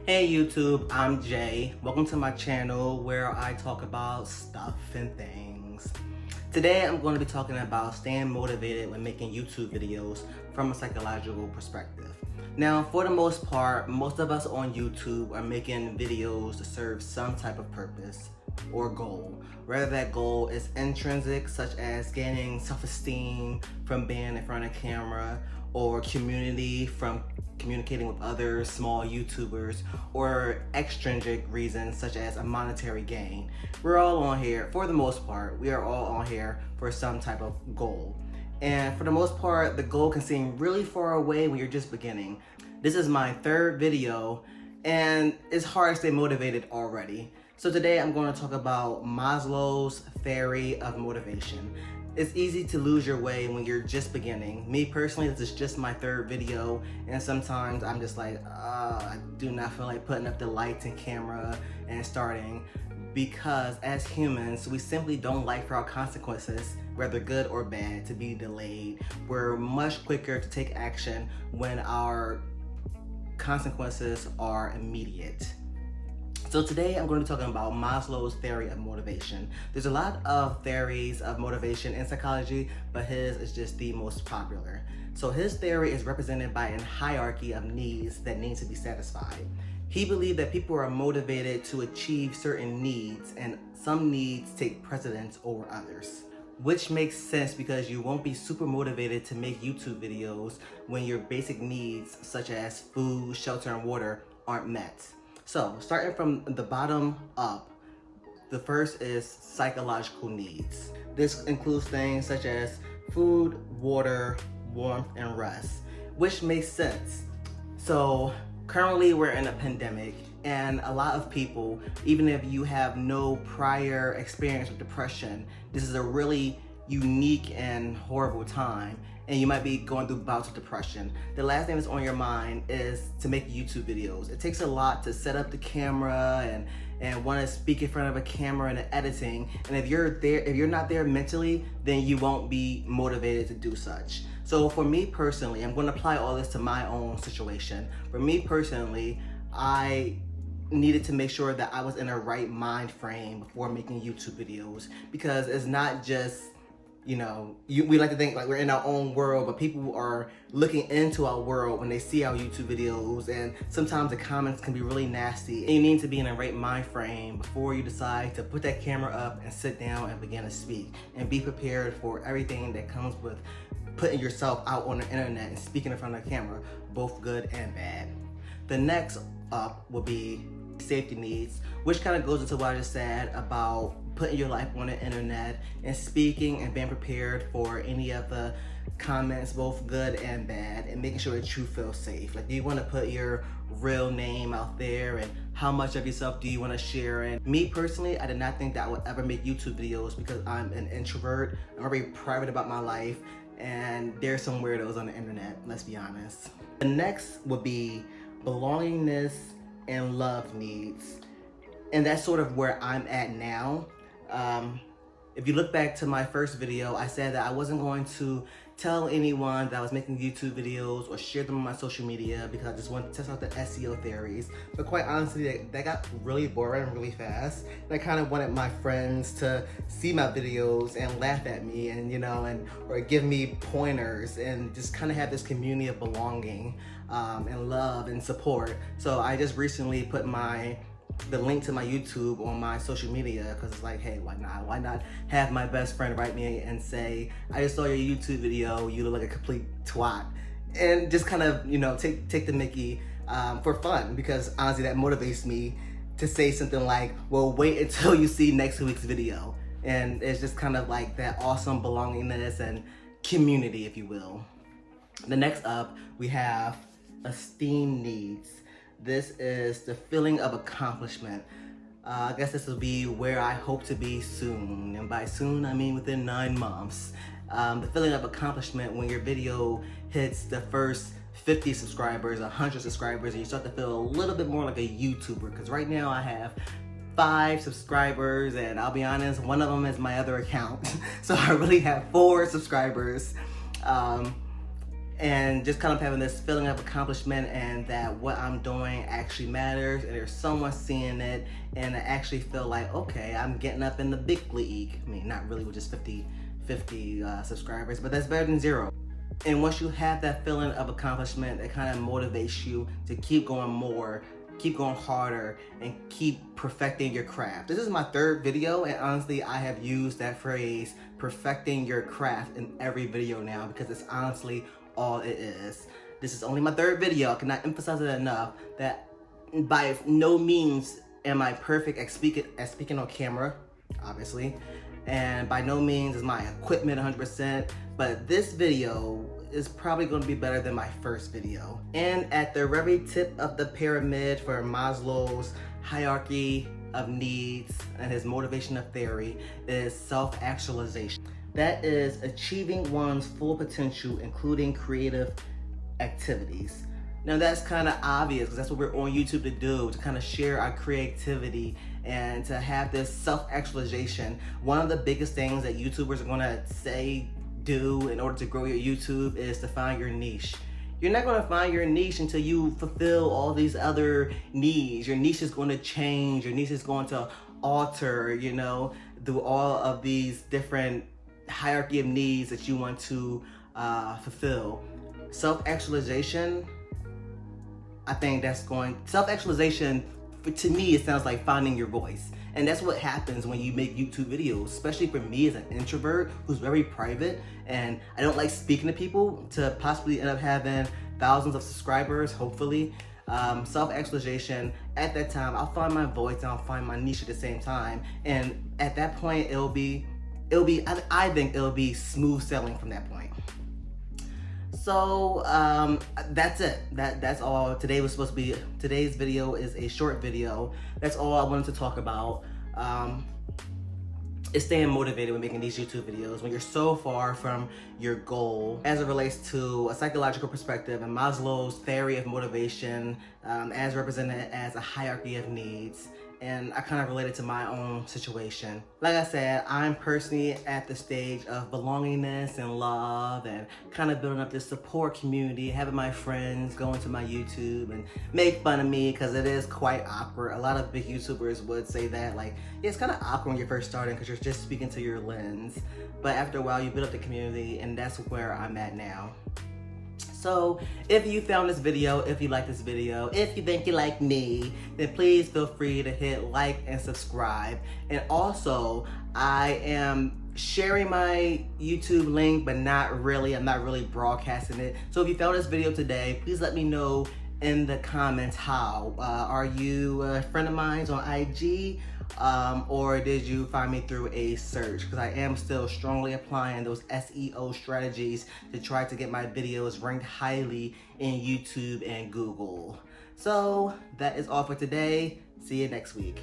Hey YouTube, I'm Jay. Welcome to my channel where I talk about stuff and things. Today I'm going to be talking about staying motivated when making YouTube videos from a psychological perspective. Now, for the most part, most of us on YouTube are making videos to serve some type of purpose or goal. Whether that goal is intrinsic, such as gaining self-esteem from being in front of camera, or community from communicating with other small YouTubers, or extrinsic reasons such as a monetary gain. We're all on here, for the most part, we are all on here for some type of goal. And for the most part, the goal can seem really far away when you're just beginning. This is my third video, and it's hard to stay motivated already. So today I'm going to talk about Maslow's theory of motivation. It's easy to lose your way when you're just beginning. Me personally, this is just my third video, and sometimes I'm just like, I do not feel like putting up the lights and camera and starting, because as humans, we simply don't like for our consequences, whether good or bad, to be delayed. We're much quicker to take action when our consequences are immediate. So today I'm going to be talking about Maslow's theory of motivation. There's a lot of theories of motivation in psychology, but his is just the most popular. So his theory is represented by a hierarchy of needs that need to be satisfied. He believed that people are motivated to achieve certain needs, and some needs take precedence over others. Which makes sense because you won't be super motivated to make YouTube videos when your basic needs such as food, shelter, and water aren't met. So, starting from the bottom up, the first is psychological needs. This includes things such as food, water, warmth, and rest, which makes sense. So, currently we're in a pandemic, and a lot of people, even if you have no prior experience with depression, this is a really unique and horrible time, and you might be going through bouts of depression. The last thing that's on your mind is to make YouTube videos. It takes a lot to set up the camera and want to speak in front of a camera and the editing. And if you're not there mentally, then you won't be motivated to do such. So for me personally, I'm going to apply all this to my own situation. For me personally, I needed to make sure that I was in a right mind frame before making YouTube videos, because it's not just, we like to think like we're in our own world, but people are looking into our world when they see our YouTube videos, and sometimes the comments can be really nasty. And you need to be in a right mind frame before you decide to put that camera up and sit down and begin to speak, and be prepared for everything that comes with putting yourself out on the internet and speaking in front of the camera, both good and bad. The next up will be safety needs, which kind of goes into what I just said about putting your life on the internet and speaking and being prepared for any of the comments, both good and bad, and making sure that you feel safe. Like, do you want to put your real name out there, and how much of yourself do you want to share? And me personally, I did not think that I would ever make YouTube videos because I'm an introvert. I'm very private about my life, and there's some weirdos on the internet, let's be honest. The next would be belongingness and love needs, and that's sort of where I'm at now. If you look back to my first video, I said that I wasn't going to tell anyone that I was making YouTube videos or share them on my social media because I just wanted to test out the SEO theories. But quite honestly, that got really boring really fast. And I kind of wanted my friends to see my videos and laugh at me, and or give me pointers, and just kind of have this community of belonging and love and support. So I just recently put the link to my YouTube on my social media, because it's like, hey, why not have my best friend write me and say, I just saw your YouTube video, you look like a complete twat, and just kind of take the mickey for fun, because honestly that motivates me to say something like, well, wait until you see next week's video. And it's just kind of like that awesome belongingness and community, if you will. The next up, we have esteemed needs. This is the feeling of accomplishment. I guess this will be where I hope to be soon. And by soon, I mean within 9 months. The feeling of accomplishment when your video hits the first 50 subscribers, 100 subscribers, and you start to feel a little bit more like a YouTuber. Because right now I have 5 subscribers, and I'll be honest, one of them is my other account. So I really have 4 subscribers. and just kind of having this feeling of accomplishment and that what I'm doing actually matters and there's someone seeing it, and I actually feel like, okay, I'm getting up in the big league. I mean, not really with just 50 subscribers, but that's better than 0. And once you have that feeling of accomplishment, it kind of motivates you to keep going more, keep going harder, and keep perfecting your craft. This is my 3rd video, and honestly, I have used that phrase, perfecting your craft, in every video now, because it's honestly all it is. This is only my 3rd video. I cannot emphasize it enough that by no means am I perfect at speaking on camera, obviously, and by no means is my equipment 100%, but this video is probably going to be better than my first video. And at the very tip of the pyramid for Maslow's hierarchy of needs and his motivation of theory is self-actualization. That is achieving one's full potential, including creative activities. Now that's kind of obvious because that's what we're on YouTube to do, to kind of share our creativity and to have this self-actualization. One of the biggest things that YouTubers are gonna say, do in order to grow your YouTube is to find your niche. You're not gonna find your niche until you fulfill all these other needs. Your niche is going to change, your niche is going to alter, you know, through all of these different hierarchy of needs that you want to fulfill. Self-actualization, I think self-actualization, to me, it sounds like finding your voice. And that's what happens when you make YouTube videos, especially for me as an introvert who's very private and I don't like speaking to people, to possibly end up having thousands of subscribers, hopefully. Self-actualization, at that time, I'll find my voice and I'll find my niche at the same time. And at that point, I think it'll be smooth sailing from that point. So that's it. That's all. Today's video is a short video. That's all I wanted to talk about. Is staying motivated when making these YouTube videos when you're so far from your goal as it relates to a psychological perspective and Maslow's theory of motivation, as represented as a hierarchy of needs. And I kind of related to my own situation. Like I said, I'm personally at the stage of belongingness and love and kind of building up this support community, having my friends go into my YouTube and make fun of me because it is quite awkward. A lot of big YouTubers would say that, like, yeah, it's kind of awkward when you're first starting because you're just speaking to your lens. But after a while, you build up the community, and that's where I'm at now. So if you found this video, if you like this video, if you think you like me, then please feel free to hit like and subscribe. And also, I am sharing my YouTube link, but not really. I'm not really broadcasting it. So if you found this video today, please let me know in the comments how. Are you a friend of mine on IG? Or did you find me through a search? Because I am still strongly applying those SEO strategies to try to get my videos ranked highly in YouTube and Google. So that is all for today. See you next week.